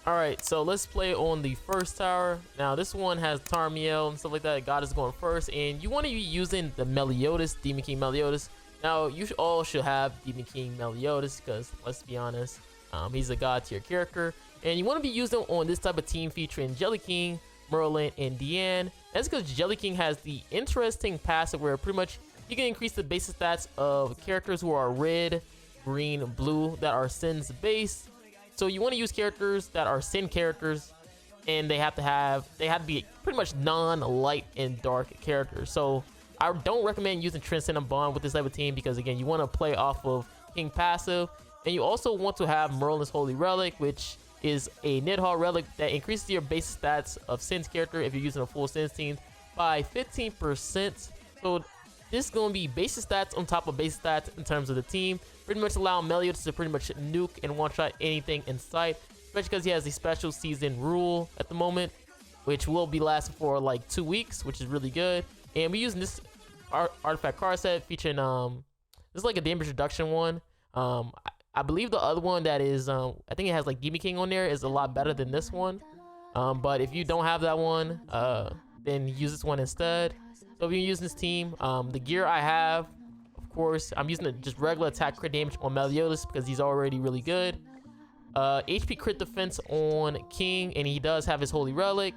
Alright, so let's play on the first tower. Now this one has tarmiel and stuff like that. God is going first, and you want to be using the Meliodas, Demon King Meliodas. Now you all should have Demon King Meliodas because let's be honest, he's a god tier character, and you want to be using on this type of team featuring Jelly King, Merlin, and Deanne. That's because Jelly King has the interesting passive where pretty much you can increase the basic stats of characters who are red, green, blue that are Sin's base. So you want to use characters that are Sin characters, and they have to be pretty much non-light and dark characters. So I don't recommend using Transcendent Bond with this type of team because again, you want to play off of King passive, and you also want to have Merlin's Holy Relic, which is a Nidhogg relic that increases your base stats of Sin's character if you're using a full Sin's team by 15%. So this is going to be basic stats on top of basic stats in terms of the team. Pretty much allow Meliodas to pretty much nuke and one-shot anything in sight, especially because he has a special season rule at the moment, which will be lasting for like 2 weeks, which is really good. And we're using this artifact card set featuring this is like a damage reduction one. I believe the other one that is I think it has like Demon King on there is a lot better than this one. But if you don't have that one, then use this one instead. So if you're using this team, the gear I have, of course, I'm using just regular attack crit damage on Meliodas because he's already really good. HP crit defense on King, and he does have his Holy Relic.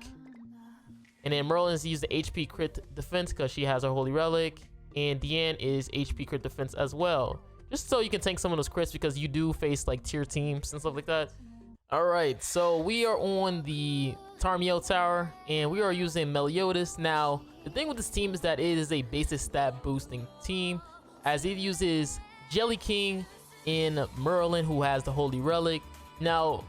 And then Merlin's used the HP crit defense because she has her Holy Relic. And Deanne is HP crit defense as well. Just so you can tank some of those crits because you do face like tier teams and stuff like that. Alright, so we are on the Tarmiel Tower, and we are using Meliodas. Now, the thing with this team is that it is a basic stat boosting team, as it uses Jelly King and Merlin, who has the Holy Relic. Now,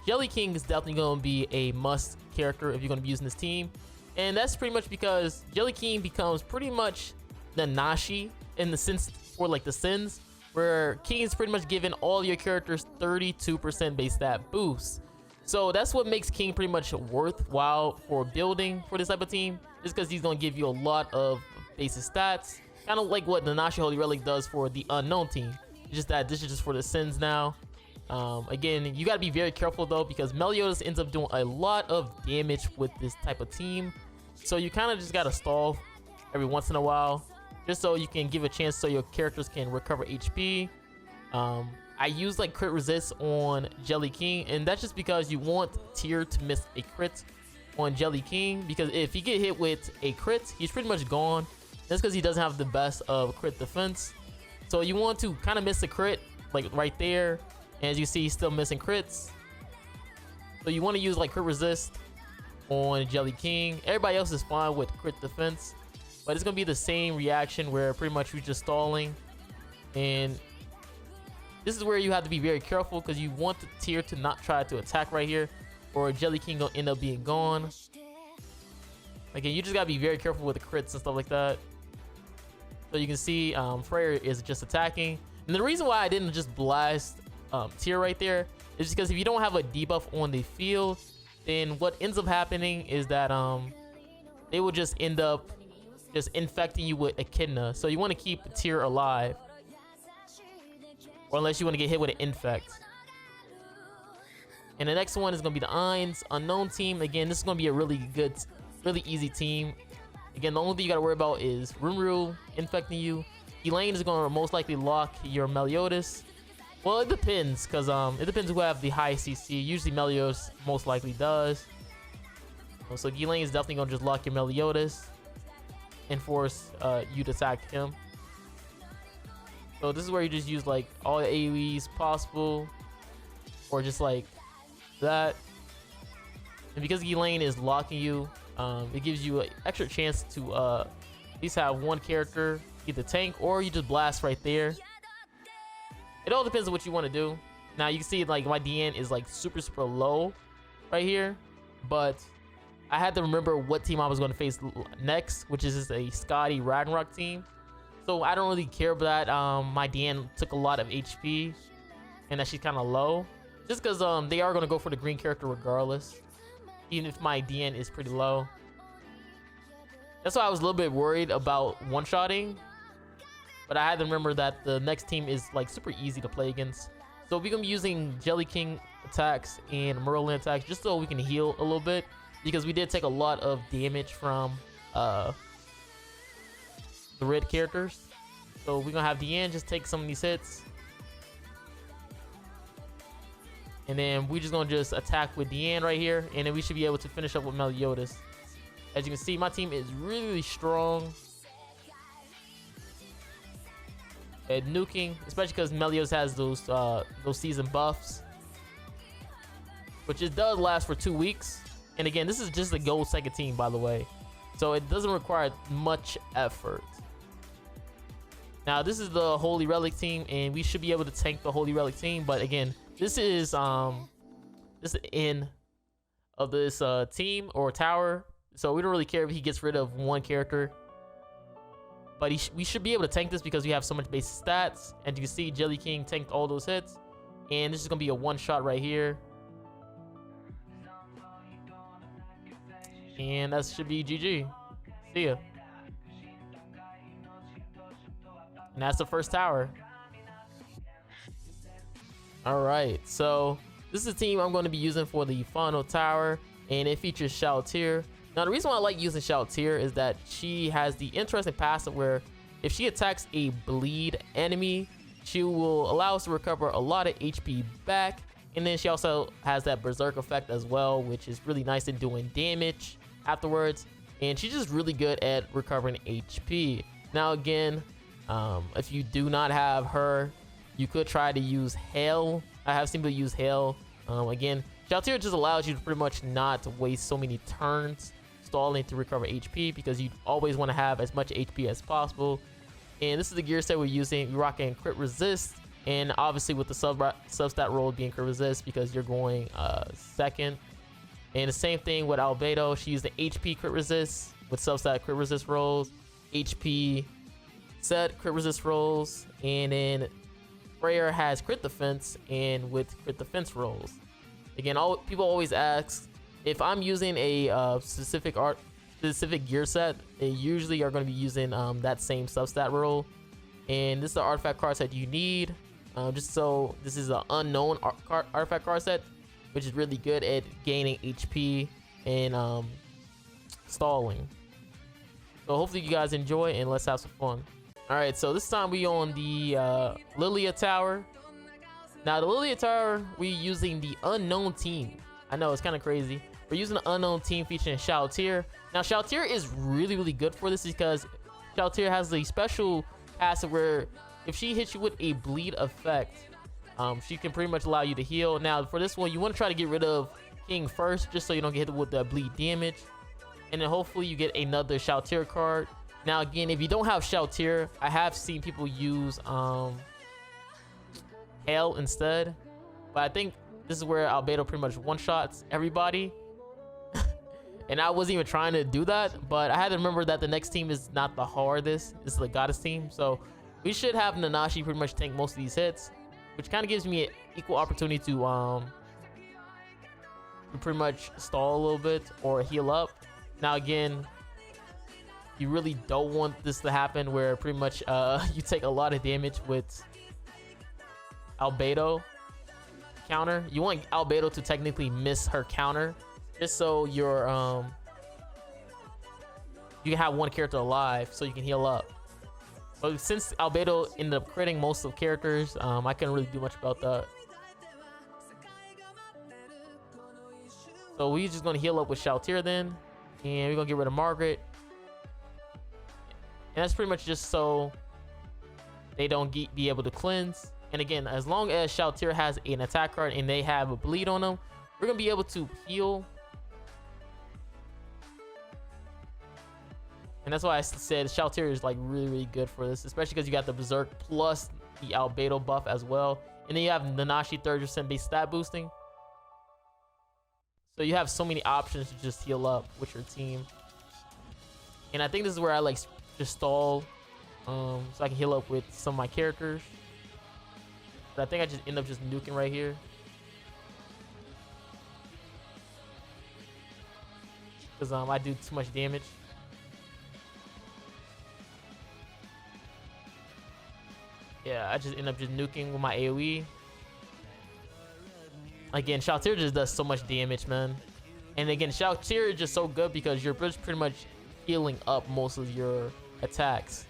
Jelly King is definitely going to be a must character if you're going to be using this team, and that's pretty much because Jelly King becomes pretty much the nanashi in the sense for like the Sins, where King is pretty much giving all your characters 32% base stat boost. So that's what makes King pretty much worthwhile for building for this type of team, just because he's going to give you a lot of basic stats, kind of like what the Nanashi Holy Relic does for the unknown team. It's just that this is just for the Sins now. Again, you got to be very careful though, because Meliodas ends up doing a lot of damage with this type of team. So you kind of just got to stall every once in a while, just so you can give a chance so your characters can recover HP. I use like crit resist on Jelly King, and that's just because you want tier to miss a crit on Jelly King, because if you get hit with a crit, he's pretty much gone. That's because he doesn't have the best of crit defense. So you want to kind of miss a crit like right there, and as you see, he's still missing crits. So you want to use like crit resist on Jelly King. Everybody else is fine with crit defense, but it's gonna be the same reaction where pretty much you're just stalling. And this is where you have to be very careful, because you want the tier to not try to attack right here, or Jelly King gonna end up being gone. Again, you just gotta be very careful with the crits and stuff like that. So you can see Freyr is just attacking, and the reason why I didn't just blast tier right there is because if you don't have a debuff on the field, then what ends up happening is that they will just end up just infecting you with Echidna. So you want to keep the tier alive, or unless you want to get hit with an infect. And the next one is going to be the Ain's unknown team. Again, this is going to be a really good, really easy team. Again, the only thing you got to worry about is Rimuru infecting you. Elaine is going to most likely lock your Meliodas. Well, it depends, because it depends who have the highest CC. Usually Meliodas most likely does. So Elaine is definitely going to just lock your Meliodas and force you to attack him. So this is where you just use like all the AoEs possible, or just like that. And because Elaine is locking you, it gives you an extra chance to at least have one character either tank, or you just blast right there. It all depends on what you want to do. Now you can see like my DN is like super low right here, but I had to remember what team I was going to face next, which is just a Scotty Ragnarok team. So I don't really care about that. My DN took a lot of HP, and that she's kind of low, just because they are going to go for the green character regardless, even if my DN is pretty low. That's why I was a little bit worried about one-shotting, but I had to remember that the next team is like super easy to play against. So we're gonna be using Jelly King attacks and Merlin attacks just so we can heal a little bit, because we did take a lot of damage from the red characters. So we're gonna have Deanne just take some of these hits, and then we're just gonna just attack with Deanne right here, and then we should be able to finish up with Meliodas. As you can see, my team is really strong at nuking, especially because Meliodas has those season buffs, which it does last for 2 weeks. And again, this is just the gold second team, by the way, so it doesn't require much effort. Now this is the Holy Relic team, and we should be able to tank the Holy Relic team. But again, this is the end of this team or tower, so we don't really care if he gets rid of one character. But we should be able to tank this because we have so much base stats. And you can see Jelly King tanked all those hits, and this is gonna be a one shot right here, and that should be GG. See ya. And that's the first tower. All right, so this is the team I'm going to be using for the final tower, and it features Shalltear. Now the reason why I like using Shalltear is that she has the interesting passive where if she attacks a bleed enemy, she will allow us to recover a lot of HP back, and then she also has that berserk effect as well, which is really nice in doing damage afterwards. And she's just really good at recovering HP. Now again, if you do not have her, you could try to use Hail. I have seen people use Hail. Again, Shalltear just allows you to pretty much not waste so many turns stalling to recover HP, because you always want to have as much HP as possible. And this is the gear set we're using. We're rocking crit resist, and obviously with the substat roll being crit resist because you're going second. And the same thing with Albedo. She used the HP crit resist with substat crit resist rolls, HP set crit resist rolls, and then Freya has crit defense and with crit defense rolls. Again, people always ask if I'm using a specific gear set. They usually are going to be using that same substat roll, and this is the artifact card set you need. Just so this is an unknown artifact card set, which is really good at gaining HP and stalling. So hopefully you guys enjoy, and let's have some fun. All right, so this time we on the Lilia tower. Now the Lilia tower, we're using the unknown team. I know it's kind of crazy. We're using the unknown team featuring Shalltear. Now Shalltear is really good for this because Shalltear has the special passive where if she hits you with a bleed effect, she can pretty much allow you to heal. Now for this one, you want to try to get rid of King first, just so you don't get hit with the bleed damage, and then hopefully you get another Shalltear card. Now again, if you don't have Shalltear, I have seen people use Hail instead, but I think this is where Albedo pretty much one-shots everybody. And I wasn't even trying to do that, but I had to remember that the next team is not the hardest. It's the goddess team, so we should have Nanashi pretty much tank most of these hits, which kind of gives me an equal opportunity to pretty much stall a little bit or heal up. Now again, you really don't want this to happen where pretty much you take a lot of damage with Albedo counter. You want Albedo to technically miss her counter, just so you're you can have one character alive so you can heal up. But since Albedo ended up critting most of characters, I couldn't really do much about that. So we're just gonna heal up with Shalltear then, and we're gonna get rid of Margaret. And that's pretty much just so they don't be able to cleanse. And again, as long as Shalltear has an attack card and they have a bleed on them, we're gonna be able to heal. And that's why I said Shalltear is like really good for this, especially because you got the berserk plus the Albedo buff as well, and then you have Nanashi 30% base stat boosting. So you have so many options to just heal up with your team. And I think this is where I like just stall, so I can heal up with some of my characters. But I think I just end up just nuking right here, because I do too much damage. Yeah, I just end up just nuking with my AoE. again, Shoutir just does so much damage, man. And again, Shoutir is just so good because you're pretty much healing up most of your attacks.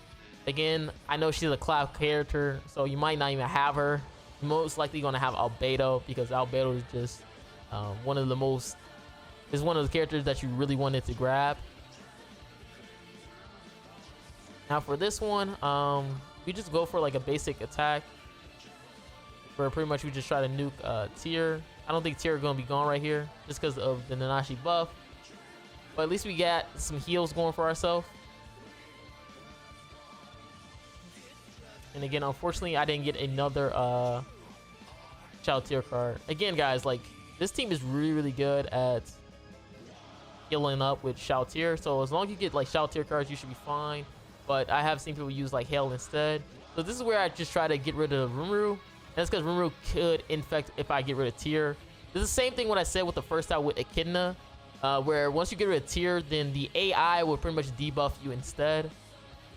Again, I know she's a cloud character, so you might not even have her. You're most likely gonna have Albedo because Albedo is just one of the characters that you really wanted to grab. Now for this one, we just go for like a basic attack where pretty much we just try to nuke Tier. I don't think Tier is gonna be gone right here just because of the Nanashi buff, but at least we got some heals going for ourselves. And again, unfortunately, I didn't get another Shoutir card. Again, guys, like this team is really good at healing up with Shoutir. So as long as you get like Shoutir cards, you should be fine. But I have seen people use like Hail instead. So this is where I just try to get rid of Rimuru. And that's because Rimuru could infect if I get rid of Tier. This is the same thing what I said with the first time with Echidna, where once you get rid of Tier, then the AI will pretty much debuff you instead.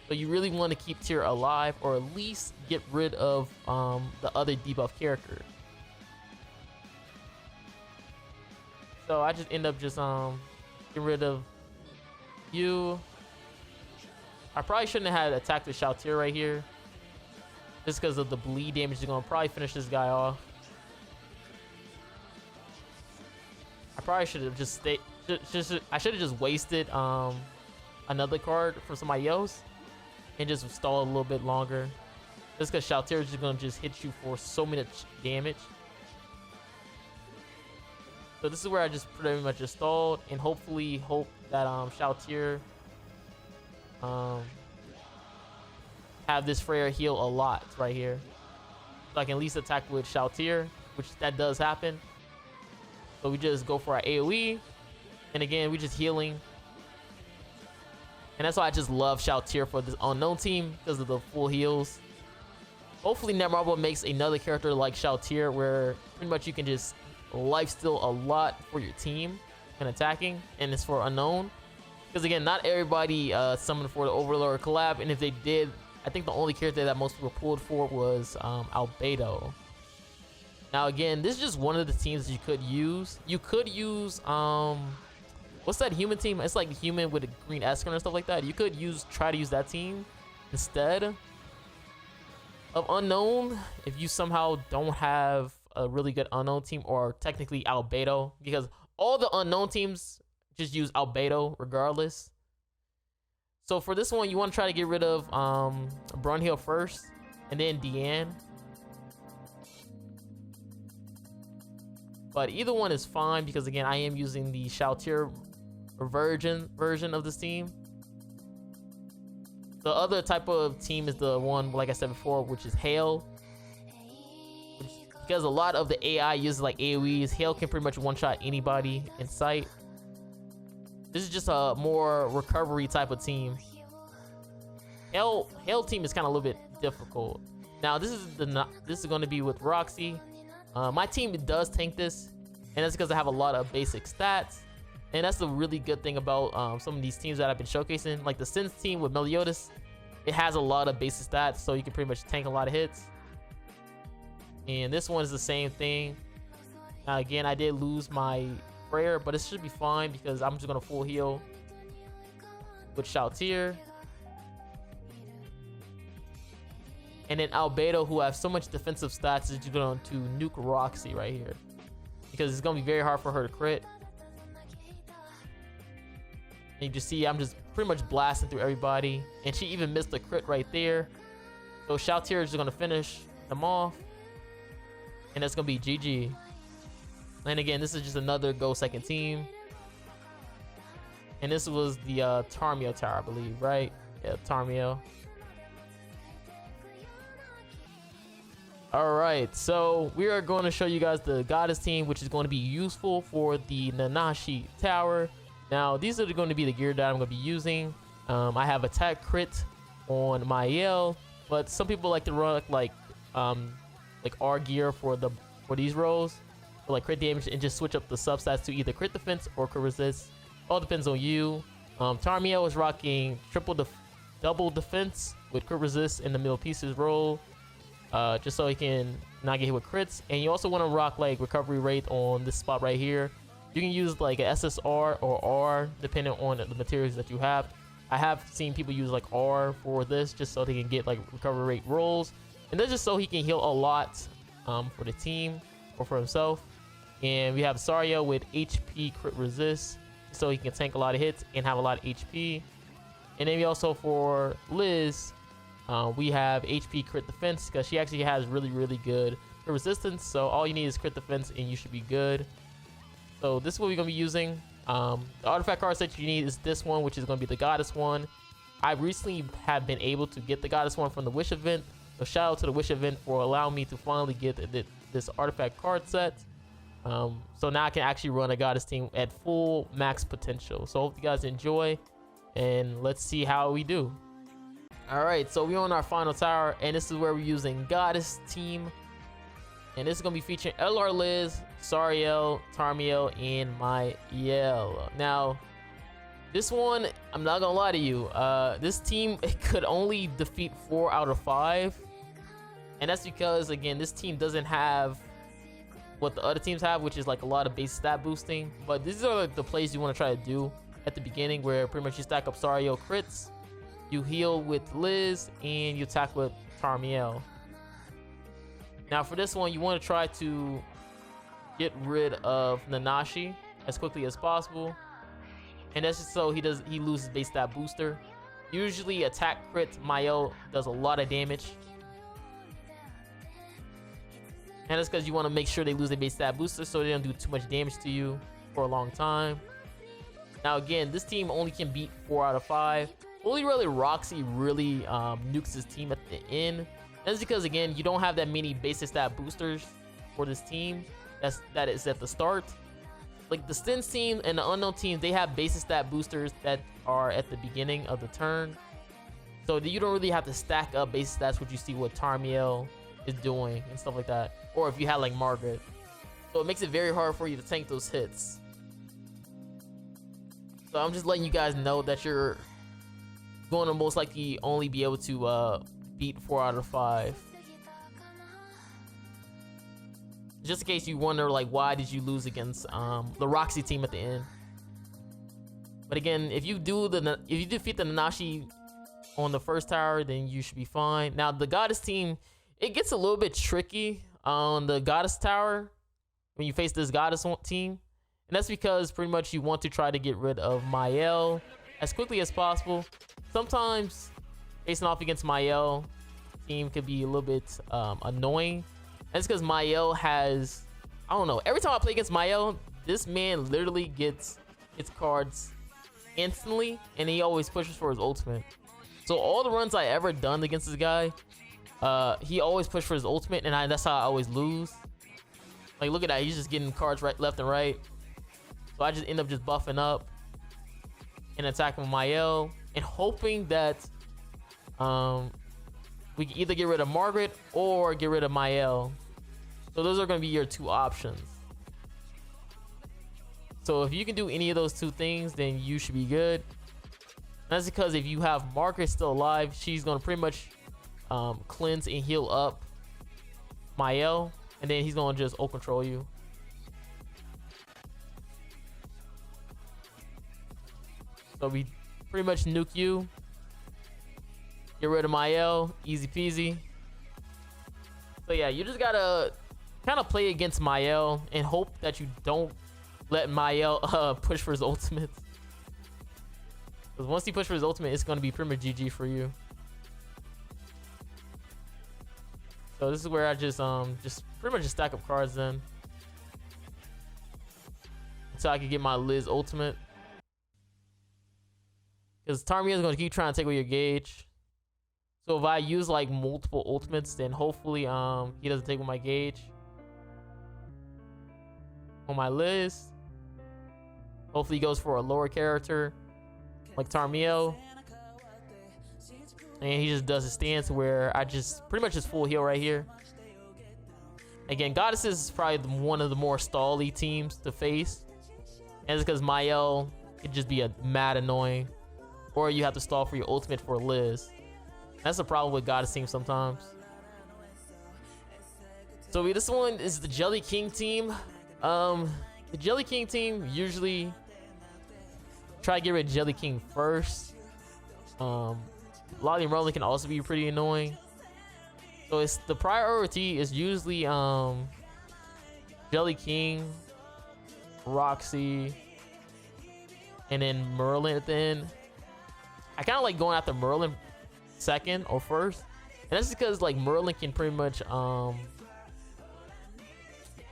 So you really want to keep Tier alive, or at least get rid of the other debuff character. So I just end up just getting rid of you. I probably shouldn't have had attacked with Shoutir right here, just because of the bleed damage. Is gonna probably finish this guy off. I probably should have just stayed. I should have just wasted another card for somebody else and just stall a little bit longer. Just because Shoutir is just gonna just hit you for so much damage. So this is where I just pretty much just stalled and hopefully hope that Shoutir have this Freya heal a lot right here, so I can at least attack with Shoutir, which that does happen. So we just go for our AoE, and again we just healing, and that's why I just love Shoutir for this unknown team because of the full heals. Hopefully Netmarble makes another character like Shoutir where pretty much you can just lifesteal a lot for your team and attacking, and it's for unknown. Because again, not everybody summoned for the Overlord collab, and if they did, I think the only character that most people pulled for was Albedo. Now again, this is just one of the teams you could use. You could use what's that human team? It's like human with a green escanor and stuff like that. You could try to use that team instead of unknown if you somehow don't have a really good unknown team, or technically Albedo, because all the unknown teams just use Albedo regardless. So for this one, you want to try to get rid of Brunhild first, and then Deanne. But either one is fine because again, I am using the Shoutir version of this team. The other type of team is the one, like I said before, which is Hail. Because a lot of the AI uses like AoEs, Hail can pretty much one-shot anybody in sight. This is just a more recovery type of team. Hail team is kind of a little bit difficult. Now this is going to be with Roxy. My team does tank this, and that's because I have a lot of basic stats, and that's the really good thing about some of these teams that I've been showcasing. Like the Sins team with Meliodas, it has a lot of basic stats, so you can pretty much tank a lot of hits. And this one is the same thing. Now again, I did lose my prayer, but it should be fine because I'm just gonna full heal with Shoutir. And then Albedo, who have so much defensive stats, is just going to nuke Roxy right here, because it's gonna be very hard for her to crit. And you just see I'm just pretty much blasting through everybody, and she even missed the crit right there. So Shoutir is just gonna finish them off, and that's gonna be GG. And again, this is just another Go Second team. And this was the Tarmiel tower, I believe, right? Yeah, Tarmiel. Alright, so we are going to show you guys the Goddess team, which is going to be useful for the Nanashi tower. Now, these are going to be the gear that I'm going to be using. I have attack crit on Mael, but some people like to run like R gear for these roles, for like crit damage, and just switch up the substats to either crit defense or crit resist. All depends on you. Tarmiel is rocking double defense with crit resist in the middle pieces role. just so he can not get hit with crits. And you also want to rock like recovery rate on this spot right here. You can use like a SSR or R depending on the materials that you have. I have seen people use like R for this just so they can get like recovery rate rolls, and that's just so he can heal a lot for the team or for himself. And we have Sario with HP crit resist, so he can tank a lot of hits and have a lot of HP. And then we also, for Liz, we have HP crit defense because she actually has really good crit resistance. So all you need is crit defense and you should be good. So this is what we're gonna be using. The artifact cards that you need is this one, which is going to be the goddess one. I recently have been able to get the goddess one from the wish event, so shout out to the wish event for allowing me to finally get this artifact card set. So now I can actually run a goddess team at full max potential. So hope you guys enjoy, and let's see how we do. All right, so we're on our final tower, and this is where we're using goddess team. And this is going to be featuring LR Liz, Sariel, Tarmiel, and Marilli. Now, this one, I'm not going to lie to you. This team, it could only defeat 4 out of 5. And that's because, again, this team doesn't have what the other teams have, which is like a lot of base stat boosting. But these are like the plays you want to try to do at the beginning, where pretty much you stack up Sariel crits, you heal with Liz, and you attack with Tarmiel. Now for this one, you want to try to get rid of Nanashi as quickly as possible, and that's just so he loses base stat booster. Usually attack crit Marilli does a lot of damage, and that's because you want to make sure they lose their base stat booster so they don't do too much damage to you for a long time. Now again, this team only can beat 4 out of 5. Only really Roxy really nukes his team at the end. That's because, again, you don't have that many basic stat boosters for this team. That is at the start. Like the Stins team and the Unknown team, they have basic stat boosters that are at the beginning of the turn. So you don't really have to stack up basic stats, which you see what Tarmiel is doing and stuff like that. Or if you had like Margaret. So it makes it very hard for you to tank those hits. So I'm just letting you guys know that you're going to most likely only be able to beat 4 out of 5. Just in case you wonder, like, why did you lose against the Roxy team at the end? But again, if you defeat the Nanashi on the first tower, then you should be fine. Now the Goddess team, it gets a little bit tricky on the Goddess tower when you face this Goddess team, and that's because pretty much you want to try to get rid of Marilli as quickly as possible. Sometimes facing off against Marilli team could be a little bit annoying. That's because Marilli has, I don't know, every time I play against Marilli, this man literally gets cards instantly, and he always pushes for his ultimate. So all the runs I ever done against this guy, he always pushed for his ultimate, and that's how I always lose. Like, look at that, he's just getting cards right, left and right. So I just end up just buffing up and attacking Marilli and hoping that we can either get rid of Margaret or get rid of Marilli. So those are going to be your two options. So if you can do any of those two things, then you should be good. That's because if you have Margaret still alive, she's going to pretty much cleanse and heal up Marilli, and then he's going to just ult control you. So we pretty much nuke you, get rid of Marilli, easy peasy. So yeah, you just gotta kind of play against Marilli and hope that you don't let Marilli push for his ultimate. Because once he pushes for his ultimate, it's gonna be pretty much GG for you. So this is where I just pretty much just stack up cards then, so I can get my Liz ultimate. Because Tarmiel is going to keep trying to take away your gauge. So if I use like multiple ultimates, then hopefully he doesn't take away my gauge. On my list, hopefully he goes for a lower character like Tarmiel, and he just does a stance where I just pretty much just full heal right here. Again, Goddesses is probably one of the more stally teams to face, and it's because Marilli could just be mad annoying. Or you have to stall for your ultimate for Liz. That's the problem with Goddess teams sometimes. So this one is the Jelly King team. The Jelly King team usually try to get rid of Jelly King first. Lolly Merlin can also be pretty annoying. So it's the priority is usually Jelly King, Roxy, and then Merlin at the end. I kind of like going after Merlin second or first, and that's because like Merlin can pretty much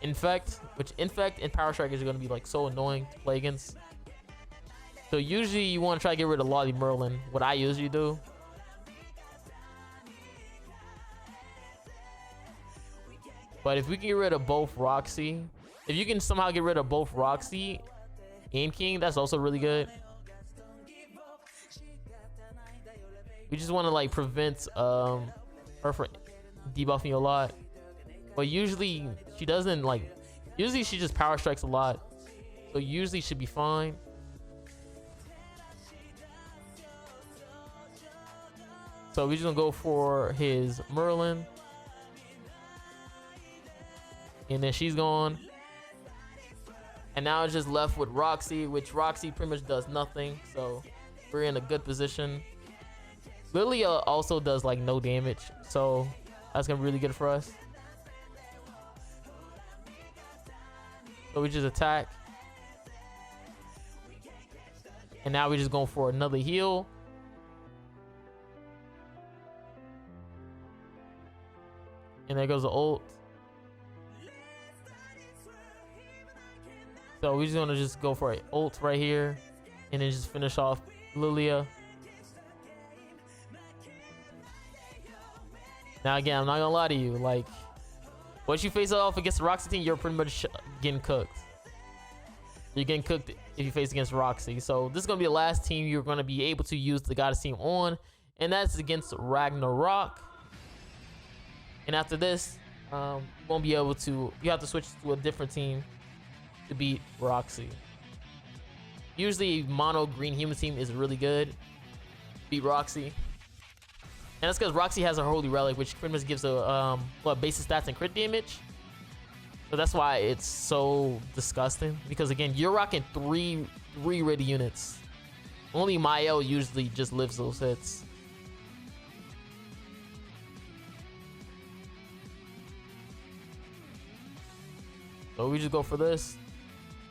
infect, which infect and power strikers are going to be like so annoying to play against. So usually you want to try to get rid of Lolly Merlin, what I usually do. But if we can get rid of both Roxy, if you can somehow get rid of both Roxy and King, that's also really good. We just want to like prevent her from debuffing you a lot. But usually she doesn't like, usually she just power strikes a lot. So usually should be fine. So we're just gonna go for his Merlin. And then she's gone. And now it's just left with Roxy, which Roxy pretty much does nothing. So we're in a good position. Lilia also does like no damage. So that's gonna be really good for us. So we just attack. And now we're just going for another heal. And there goes the ult. So we're just gonna just go for an ult right here. And then just finish off Lilia. Now again, I'm not gonna lie to you. Like, once you face off against the Roxy team, you're pretty much getting cooked. You're getting cooked if you face against Roxy. So this is gonna be the last team you're gonna be able to use the goddess team on. And that's against Ragnarok. And after this, you won't be able to, you have to switch to a different team to beat Roxy. Usually mono green human team is really good to beat Roxy. And that's because Roxy has a holy relic, which pretty much gives a basic stats and crit damage. So that's why it's so disgusting. Because again, you're rocking three ready units. Only Mael usually just lives those hits. So we just go for this.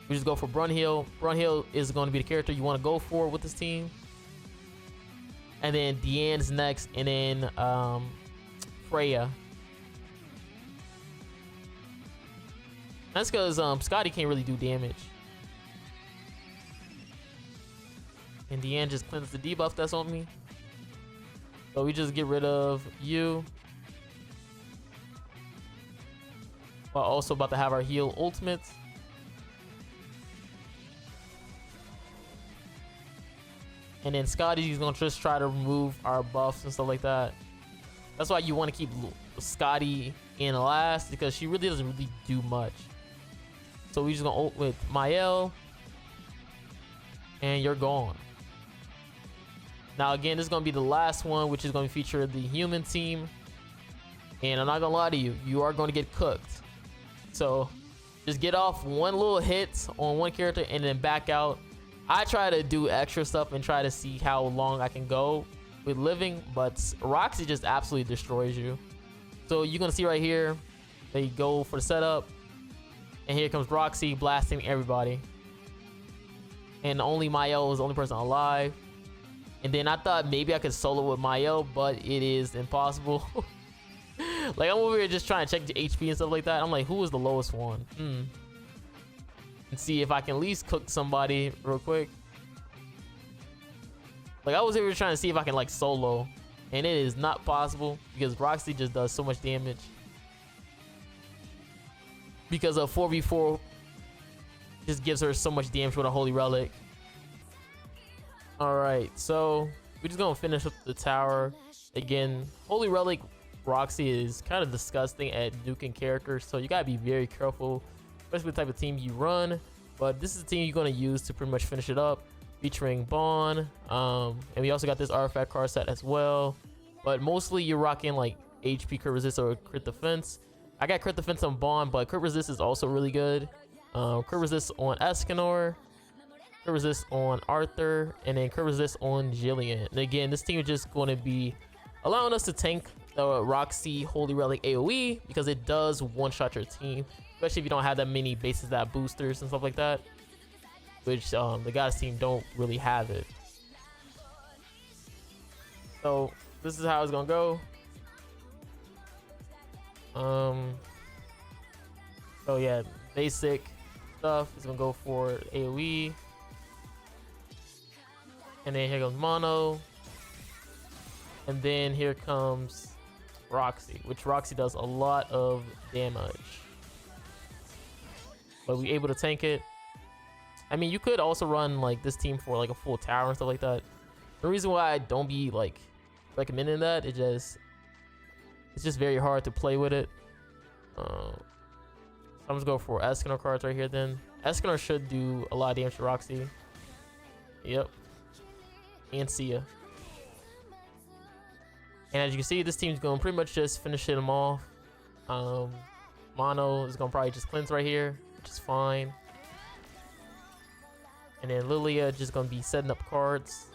We just go for Brunhild. Brunhild is going to be the character you want to go for with this team. And then Deanne's next, and then Freya. That's because Scotty can't really do damage. And Deanne just cleans the debuff that's on me. So we just get rid of you. While also about to have our heal ultimate. And then Scotty's gonna just try to remove our buffs and stuff like that. That's why you want to keep Scotty in last, because she really doesn't really do much. So we just gonna ult with Mael. And you're gone. Now again, this is gonna be the last one, which is gonna feature the human team. And I'm not gonna lie to you, you are gonna get cooked. So just get off one little hit on one character and then back out. I try to do extra stuff and try to see how long I can go with living, but Roxy just absolutely destroys you. So you're gonna see right here, they go for the setup, and here comes Roxy blasting everybody. And only Mael is the only person alive. And then I thought maybe I could solo with Mael, but it is impossible. Like, I'm over here just trying to check the HP and stuff like that. I'm like, who is the lowest one? And see if I can at least cook somebody real quick. Like, I was over here trying to see if I can like solo, and it is not possible because Roxy just does so much damage. Because a 4v4 just gives her so much damage with a holy relic. All right, so we're just gonna finish up the tower again. Holy relic Roxy is kind of disgusting at nuking characters, so you gotta be very careful, especially the type of team you run. But this is the team you're gonna use to pretty much finish it up, featuring Bond. And we also got this artifact card set as well. But mostly you're rocking like HP crit resist or crit defense. I got crit defense on Bond, but crit resist is also really good. Crit resist on Escanor, crit resist on Arthur, and then crit resist on Jillian. And again, this team is just going to be allowing us to tank the Roxy Holy Relic AoE because it does one-shot your team, especially if you don't have that many bases that boosters and stuff like that, which the guys team don't really have it. So this is how it's gonna go. So yeah, basic stuff is gonna go for AoE, and then here goes mono, and then here comes Roxy, which Roxy does a lot of damage, but we able to tank it. I mean, you could also run like this team for like a full tower and stuff like that. The reason why I don't be like recommending that is it's just very hard to play with it. So I'm just going for Escanor cards right here. Then Escanor should do a lot of damage to Roxy. Yep, and see ya. And as you can see, this team's going to pretty much just finish them off. Mono is going to probably just cleanse right here, which is fine. And then Lilia just going to be setting up cards.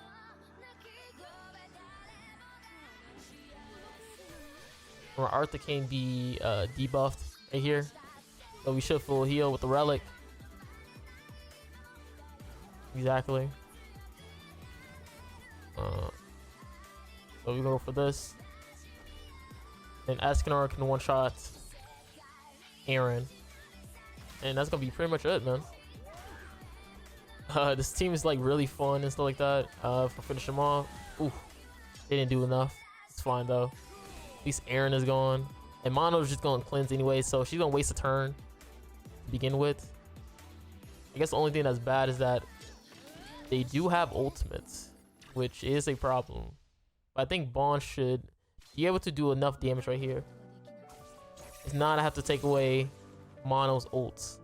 Or Arthur can be debuffed right here. So we should full heal with the relic. Exactly. So we go for this. Then Escanor can one-shot Aaron. And that's gonna be pretty much it, man. This team is like really fun and stuff like that. For finishing them off. Ooh, they didn't do enough. It's fine though. At least Aaron is gone. And Mono's just gonna cleanse anyway, so she's gonna waste a turn to begin with. I guess the only thing that's bad is that they do have ultimates, which is a problem. But I think Bond should be able to do enough damage right here. If not, I have to take away Mono's ults.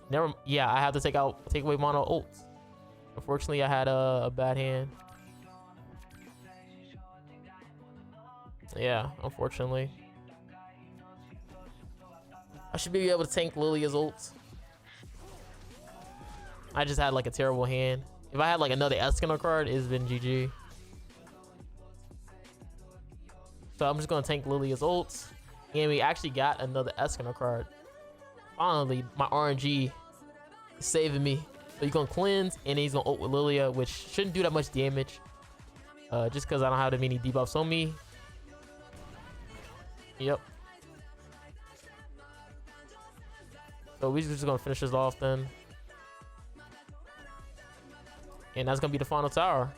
I have to take away Mono ults. Unfortunately, I had a bad hand. Yeah, unfortunately. I should be able to tank Lilia's ults. I just had like a terrible hand. If I had like another Escanor card, it's been GG. So I'm just gonna tank Lilia's ults. And we actually got another Escanor card. Finally, my RNG is saving me. So he's gonna cleanse and he's gonna ult with Lilia, which shouldn't do that much damage. Just because I don't have that many debuffs on me. Yep. So we're just gonna finish this off then. And that's gonna be the final tower.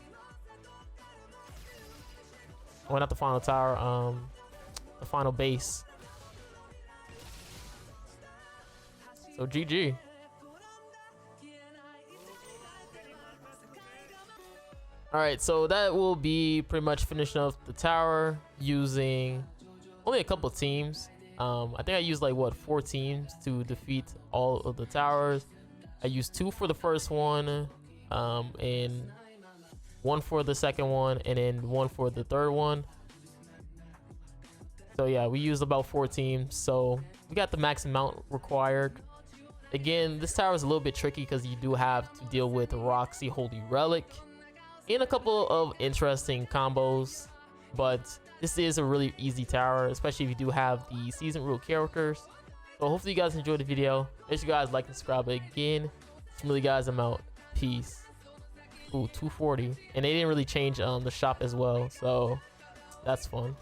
Well, not the final tower, the final base. So GG. Alright, so that will be pretty much finishing off the tower using only a couple teams. I think I used like what, 4 teams to defeat all of the towers. I used 2 for the first one, and 1 for the second one, and then 1 for the third one. So yeah, we used about 4 teams, so we got the max amount required. Again, this tower is a little bit tricky because you do have to deal with Roxy Holy Relic and a couple of interesting combos, but this is a really easy tower, especially if you do have the season rule characters. So hopefully you guys enjoyed the video. Make sure you guys like and subscribe again. Really guys, I'm out. Peace. Ooh, 240. And they didn't really change the shop as well, so that's fun.